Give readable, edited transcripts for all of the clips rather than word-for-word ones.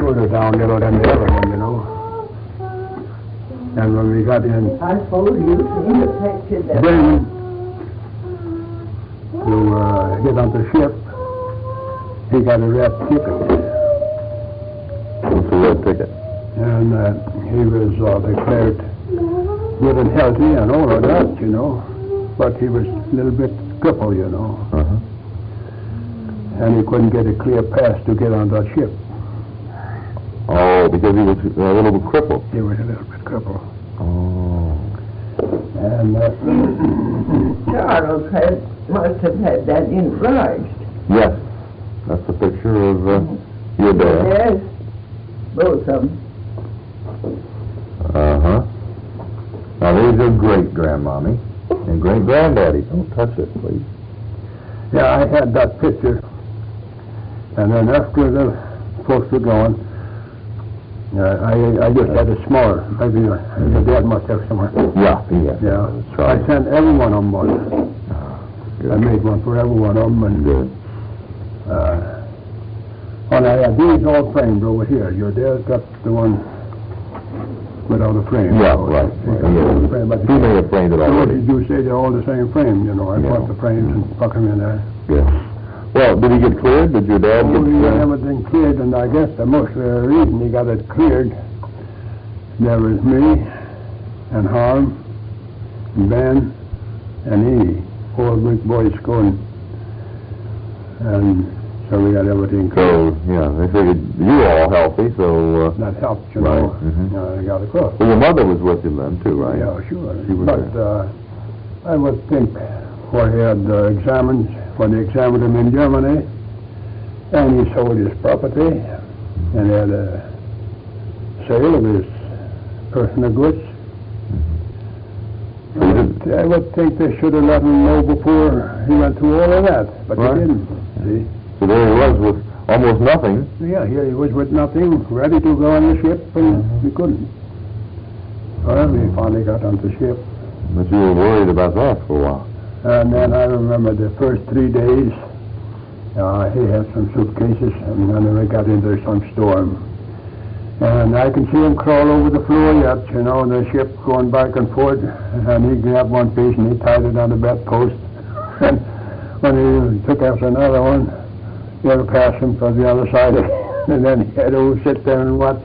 further down there than the other one, you know. And when we got in, I suppose you've seen the picture that... then to get on the ship, he got a red ticket. What's a red ticket? And he was declared good and healthy and all of that, you know. But he was a little bit crippled, you know. Uh-huh. And he couldn't get a clear pass to get on the ship. Oh, because he was a little bit crippled. He was a little bit crippled. Oh. And Charles must have had that enlarged. Yes. That's a picture of your dad. Yes, both of them. Uh-huh. Now, there's your great-grandmommy and great-granddaddy. Don't touch it, please. yeah, I had that picture. And then after the folks were gone, I just had a smaller. Maybe the dad must have somewhere. Yeah. Yeah. That's right. I sent every one of them one. Good. I made one for every one of them. And, Good. and I had these all framed over here. Your dad's got the one without a frame. Yeah, So, right. yeah. Frame, but He may have framed it already. you say they're all the same frame, you know. I Yeah. bought the frames and stuck them in there. Yeah. Well, did he get cleared? Did your dad get Oh, he got cleared? everything cleared, and I guess the most reason he got it cleared, there was me, and Harm, and Ben, and he, four big boys going, and so we got everything cleared. So, yeah, they figured you were all healthy, so... That helped, you Right, know. mhm. I got across. Well, your mother was with him then, too, right? Yeah, sure. She was But I would think when he had examined, when they examined him in Germany, and he sold his property, and had a sale of his personal goods. I would think they should have let him know before he went through all of that, but Right. they didn't. See? So there he was with almost nothing. Yeah, here he was with nothing, ready to go on the ship, and he couldn't. Well, he finally got on the ship. But you were worried about that for a while. And then I remember the first 3 days, he had some suitcases, and then we got into some storm. And I can see him crawl over the floor yet, you know, the ship going back and forth, and he grabbed one piece and he tied it on the bedpost. And when he took after another one, he had to pass him from the other side of it, and then he had to sit there and watch.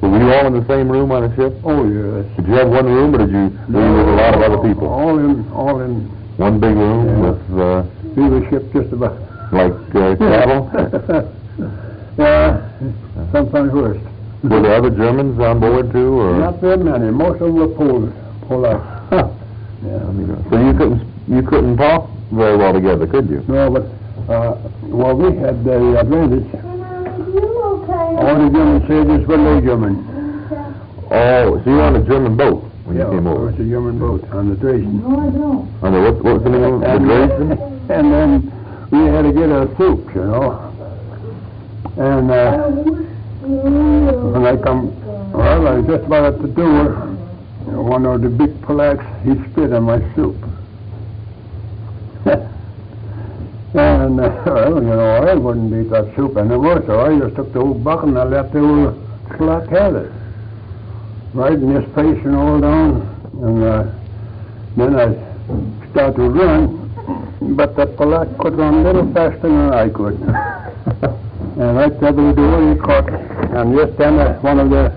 Were you all in the same room on the ship? Oh, yes. Did you have one room, or did you were you with a lot of other people? All in, One big room Yeah. with, we were shipped just about. like, cattle? Yeah, sometimes worse. Were there other Germans on board, too, or? Not very many. Most of them were Polish. Yeah. So you couldn't talk very well together, could you? No, but well, we had the advantage. All the German sailors were low German. Oh, so you were on a German boat when you came it over? was a German boat on the Dresden. On the, what was the name of it? The Dresden? And then we had to get a soup, you know. And when I come, well, I was just about at the door. One of the big Polacks, he spit on my soup. And, well, you know, I wouldn't eat that soup anymore, so I just took the old bucket and I let the old Polak have it. Right in his face and all down. And then I started to run, but the Polak could run a little faster than I could. And right there by the door he caught, and just then one of the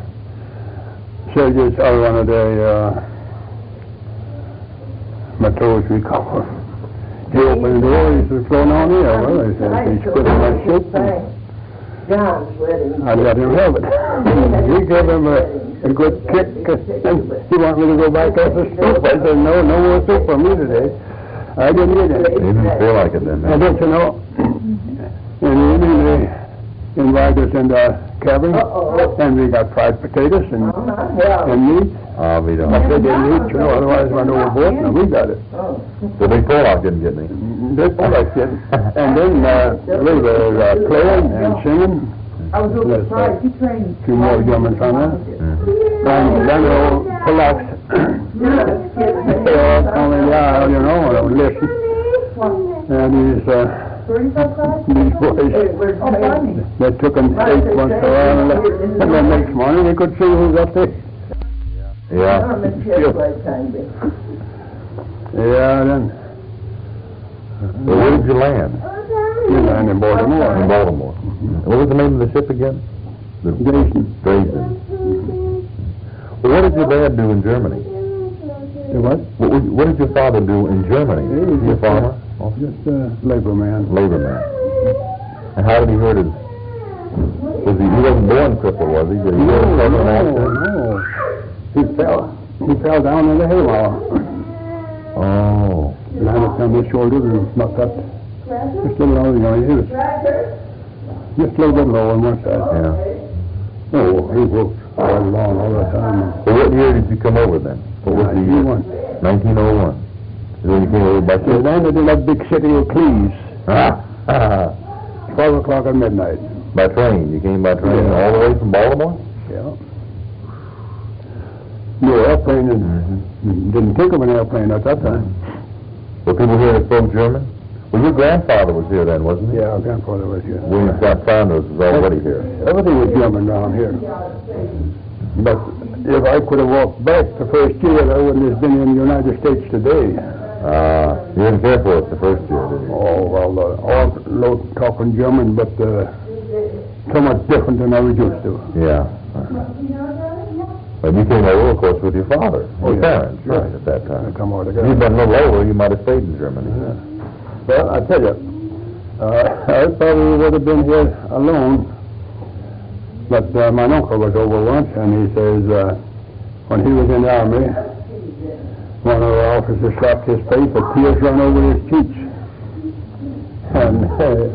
soldiers, or one of the matrols we call him, he opened the door, he said, "Flown on here." Well, I said, "He spit in my soup." I let him have it. He gave him a good kick, and he wanted me to go back after soup. I said, no more soup for me today. I didn't eat it. You didn't feel like it then, And don't you know, in the evening they invited us in the cabin, and we got fried potatoes and meat. We don't. I said they didn't eat, you know, otherwise went overboard, and we got it. The big Polak didn't get me. They Polak did. And then we were playing and singing. There's a few more Germans on there. And then the old Polacks, they all coming down, you know, and listen. And he's These boys, Oh, funny. they took and ate once in a while, and the next morning they could see who got there. Yeah. Yeah, then. Well, where did you land? You land in Baltimore. In Baltimore. What was the name of the ship again? The Jason. Dresden. Well, what did your dad do in Germany? The what? What did your father do in Germany? He was Was he a just farmer? Just a labor man. Labor man. And how did he hurt his... he wasn't born crippled, was he? Did he hurt his southern accent? No. He fell down in the haymow. Oh. Landed on his shoulders and knocked up. Just a little lower, he was just a little bit low on one side. Yeah. Oh, he worked all along all the time. So what year did you come over then? What was the year? 1901. Is when you came over by We ship? landed in that big city of Cleves, Ah. 12 o'clock at midnight. By train. You came by train Yeah. all the way from Baltimore? Yeah. No airplane, and didn't think of an airplane at that time. Were people here that spoke German? Well, your grandfather was here then, wasn't he? Yeah, our grandfather was here. William Scott Saunders was already here. Everything was German around here. But if I could have walked back the first year, I wouldn't have been in the United States today. You didn't care for us the first year, did you? Oh, well, all talking German, but so much different than I was used to. Yeah. And you came over, of course, with your father, your parents, yeah. right, at that I time. come all If together. you'd been a little older, you might have stayed in Germany. Well, I tell you, I probably would have been here alone, but my uncle was over once, and he says when he was in the army, one of the officers slapped his face, but tears ran over his cheeks. And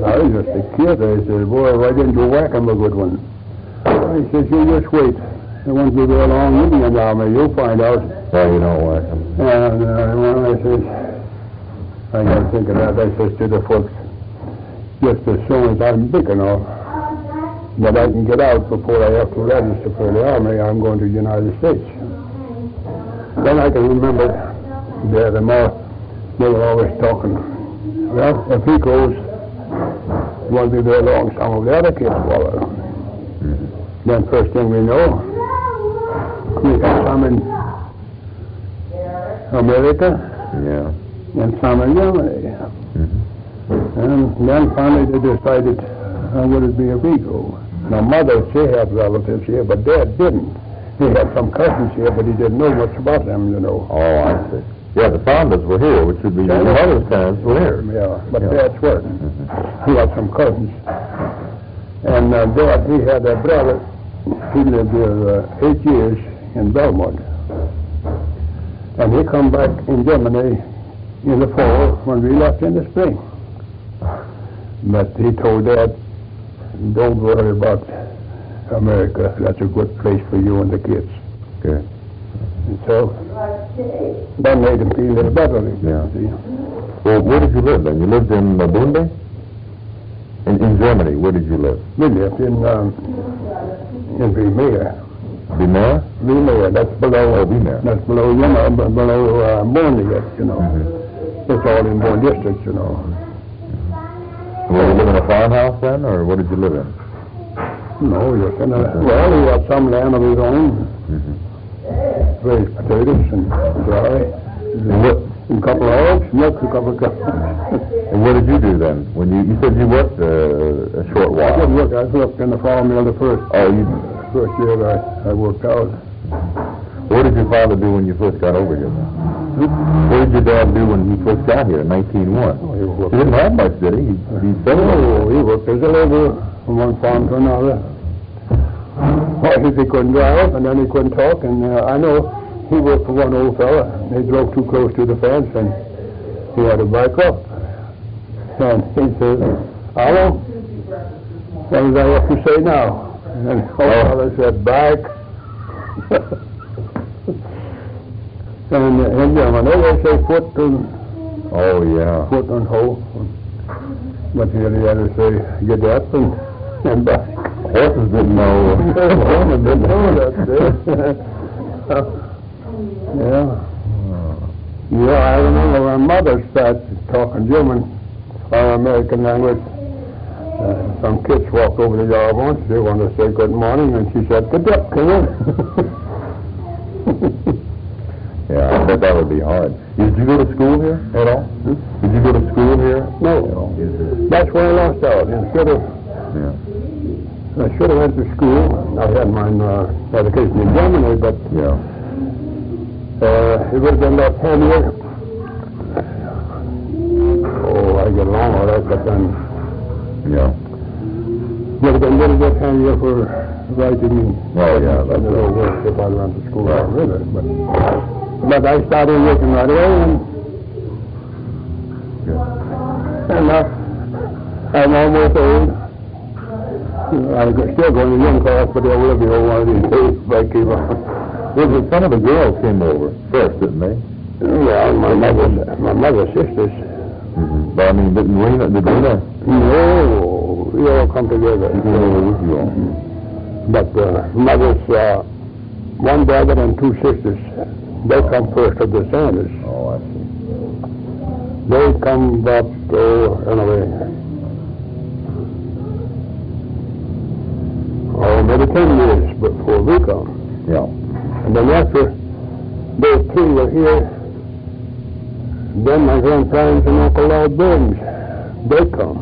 I was just a kid. I said, boy, why didn't you whack him a good one? He says, you just wait. It won't be very long with me in the army. You'll find out. Well, you don't whack him. And when I says, I got to think of that, I says to the folks, just as soon as I'm big enough that I can get out before I have to register for the army, I'm going to the United States. Then I can remember the more they were always talking. Well, if he goes, it won't be very long, some of the other kids follow. Then first thing we know, we got some in America Yeah. and some in Germany. And then finally they decided, would it be a Rico? Now mother, she had relatives here, but dad didn't. He had some cousins here, but he didn't know much about them, you know. Oh, I see. Yeah, the Saunders were here, which would be your mother's parents were here. Yeah, but dad's weren't. He had some cousins. And dad, he had a brother. He lived here 8 years in Belmont. And he come back in Germany in the fall when we left in the spring. But he told Dad, don't worry about America. That's a good place for you and the kids. Good. And so that made him feel a little better. Yeah. See? Well, where did you live then? You lived in Bunde? In Germany, where did you live? We lived in Vermeer. Bimere? Vermeer, that's below. Oh, Vermeer. That's below, you know, below Bondiet, you know. It's all in one district, you know. Were you living in a farmhouse then, or what did you live in? No, yes, and well, he had some land of his own. Raised potatoes and dry. And what? And a couple of hogs, milk, a couple of cows. And what did you do then? When you said you worked a short I didn't while. work. I worked in the farm mill the first year I worked out. What did your father do when you first got over here? What did your dad do when he first got here in 1901? Oh, he worked. He didn't have much, did he? He worked as a laborer from one farm to another. Well, he couldn't drive, and then he couldn't talk, and I know he worked for one old fella. They drove too close to the fence, and he had to back up. And he says, "Hello? What does I have to say now?" And the old fella said, "Back." And in Germany they say foot and Oh, yeah. foot and hoe. But here they had to say, get up and back. Horses didn't know. Women didn't know that. Yeah. Yeah, I remember when Mother started talking German. American language. Some kids walked over the yard once. They wanted to say good morning, and she said, "Good day, come in." Yeah, I bet that would be hard. Did you go to school here at all? Did you go to school here? No. That's where I lost out. Yeah. I should have went to school. I had my education in Germany, but Yeah. it would have been about 10 years. Oh, I get along with that, but then Yeah. would have been a little bit handier for writing. Oh, yeah, that's a little right. work if I went to school. Right. Really, but I started working right away, and I'm almost old. I'm still going to young class, but I will be old one of these days if I keep on. Well, some of the girls came over first, didn't they? Yeah, my mother's sisters. Mm-hmm. But I mean, did Rena? No, we all come together. You came over with you all. But mother's one brother and two sisters. They come first of the Sanders. Oh, I see. They come about, anyway, maybe 10 years before we come. Yeah. And then after those three were here, then my grandparents and Uncle Lord Burns, they come.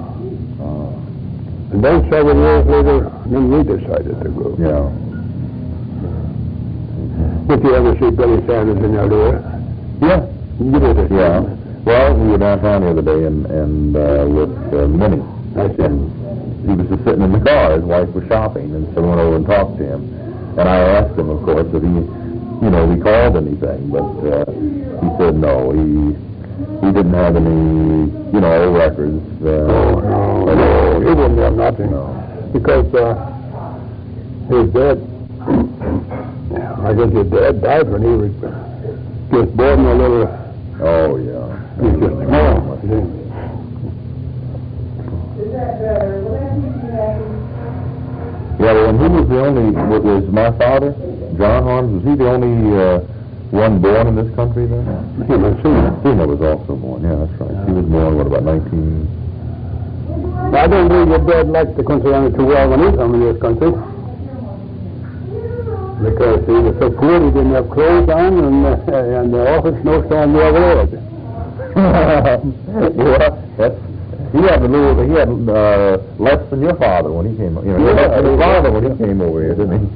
And then several years later, then we decided to go. Yeah. Did you ever see Billy Sanders in your door? Yeah. You did. Yeah. Well, we were downtown the other day and with Minnie. I see. And he was just sitting in the car. His wife was shopping, and so I went over and talked to him. And I asked him, of course, if he called anything, but he said no. He didn't have any, old records. No, he wouldn't have nothing. No. Because his dad, I guess his dad died when he was just born a little. Oh, yeah. He was just small. Yeah, well, and he was the only, was my father, John Harms, was he the only one born in this country then? Sina was also born, yeah, that's right. He was born, about 19... I don't think your dad liked the country any too well when he came to this country. Because he was so poor, he didn't have clothes on, and the office snowstorm the other way. Yeah, he had less than your father when he came over. Less than his father when he came over here, didn't he?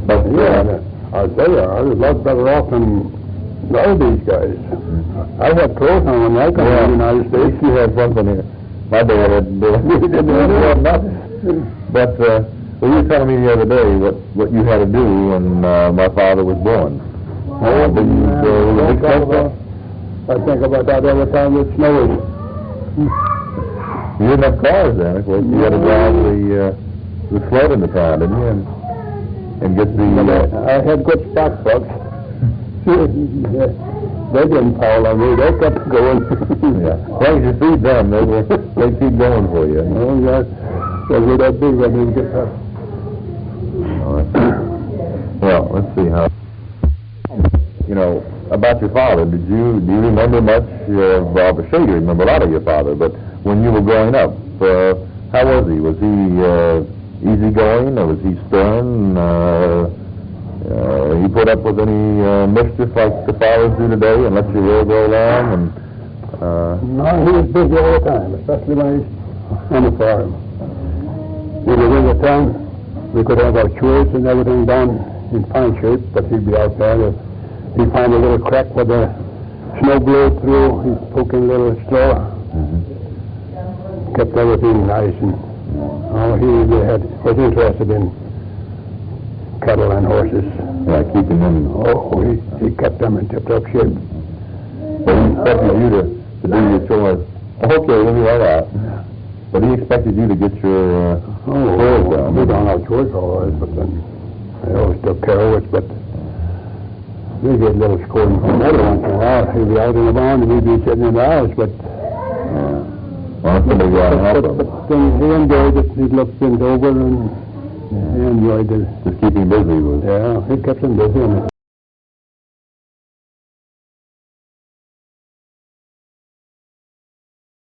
But I'll tell you, I was a lot better off than all these guys. I had clothes on when I came to the United States. You had something here. My dad didn't have nothing. But you were telling me the other day what you had to do when my father was born. I think about that every time it snows. You didn't have cars then, of course. You had to drive the sled into town, didn't you? And get the... I had good spark plugs. They didn't foul on me. They kept going. Yeah. As long as you feed them, they keep going for you. Oh, yes. They'll be that big when they get up. Well, let's see how... about your father, do you remember much of... I'm sure you remember a lot of your father, but when you were growing up, how was he? Was he easygoing, or was he stern? He put up with any mischief like the fathers do today and let your hair grow long? And no, he was busy all the time, especially when he's on the farm. In the winter time, we could have our chores and everything done in fine shape, but he'd be out there. He'd find a little crack where the snow blew through. He'd poke in a little straw. Kept everything nice, and he was interested in cattle and horses. Yeah, keeping them... Oh, he kept them in tip-top shape. But he expected you to do your chores. Okay, let me write out. But he expected you to get your chores done. We don't have chores always, but then I always took care of it, but we get a little scolding from every once in a while. He'd be out in the barn and we'd be sitting in the house, but... Well, somebody got to help him. But he enjoyed it. He looked things over and he enjoyed it. Just keeping busy with... Yeah, he kept him busy.